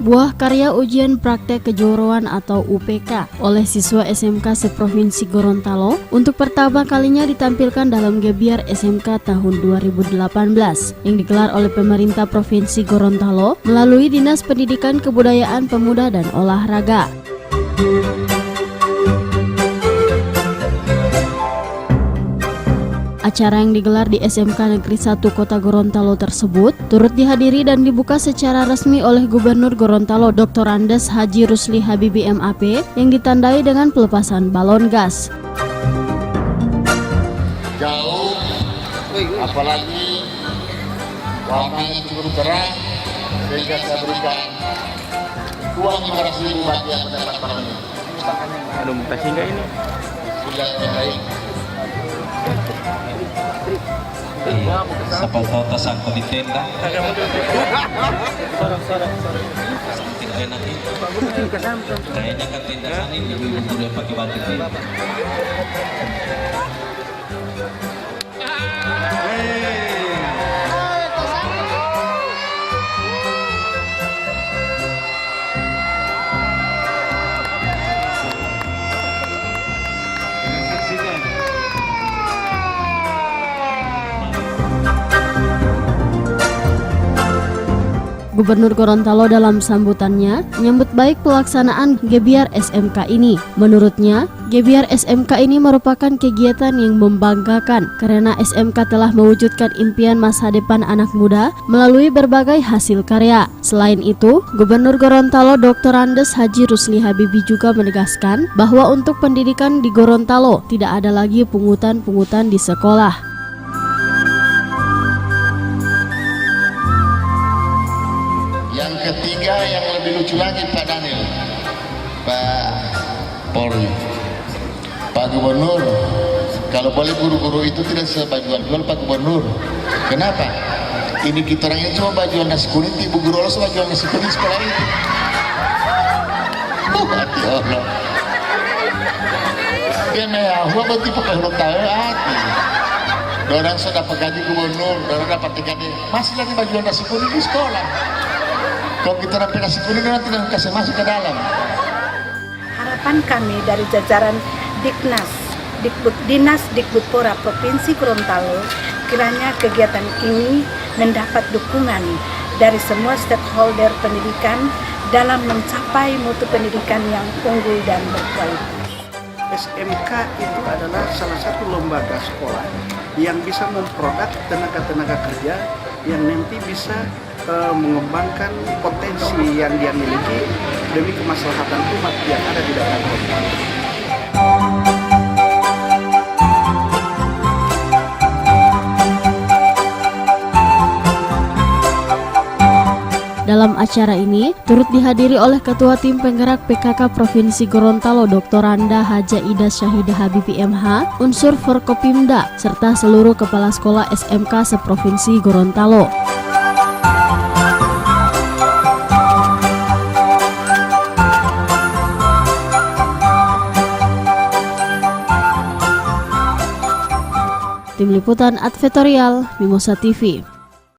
buah karya ujian praktek kejuruan atau UPK oleh siswa SMK seprovinsi Gorontalo untuk pertama kalinya ditampilkan dalam Gebiar SMK tahun 2018 yang digelar oleh pemerintah Provinsi Gorontalo melalui Dinas Pendidikan Kebudayaan Pemuda dan Olahraga. Acara yang digelar di SMK Negeri 1 Kota Gorontalo tersebut turut dihadiri dan dibuka secara resmi oleh Gubernur Gorontalo Dr. Andes Haji Rusli Habibie MAP yang ditandai dengan pelepasan balon gas. Jauh, apalagi warnanya cukup terang, sehingga saya berikan uang 500.000 bagi yang mendapat balon ini. Ada mutasi enggak ini? Sudah baik. Sapal tasang komite dah. Tidak nanti. Kayaknya kan tindakan ini boleh pakai batik ini. Gubernur Gorontalo dalam sambutannya menyambut baik pelaksanaan Gebiar SMK ini. Menurutnya, Gebiar SMK ini merupakan kegiatan yang membanggakan karena SMK telah mewujudkan impian masa depan anak muda melalui berbagai hasil karya. Selain itu, Gubernur Gorontalo Dr. Andes Haji Rusli Habibie juga menegaskan bahwa untuk pendidikan di Gorontalo tidak ada lagi pungutan-pungutan di sekolah. Yang ketiga yang lebih lucu lagi Pak Daniel, Pak Polri, Pak Gubernur, kalau boleh guru-guru itu tidak sebajuan-jual Pak Gubernur. Kenapa? Ini kita orang ini cuma bajuan nasi kuning, ibu guru harus bajuan nasi kuning sekolah itu. Hati Allah. Dia meyahua berarti pakai huruf tahu hati. Orang sudah dapat gaji gubernur, orang dapat gaji, masih lagi bajuan nasi kuning di sekolah. Kalau kita dapat nasi kuning nanti tidak kasih masuk ke dalam. Harapan kami dari jajaran Dinas Dikbudpora Provinsi Gorontalo, kiranya kegiatan ini mendapat dukungan dari semua stakeholder pendidikan dalam mencapai mutu pendidikan yang unggul dan berkualitas. SMK itu adalah salah satu lembaga sekolah yang bisa memproduk tenaga-tenaga kerja yang nanti bisa mengembangkan potensi yang dia miliki demi kemaslahatan umat yang ada di dalam kota. Dalam acara ini turut dihadiri oleh Ketua Tim Penggerak PKK Provinsi Gorontalo Dr. Randa Haja Ida Syahidah Habibie MH, unsur Forkopimda, serta seluruh kepala sekolah SMK seprovinsi Gorontalo. Tim Liputan Advertorial Mimosa TV.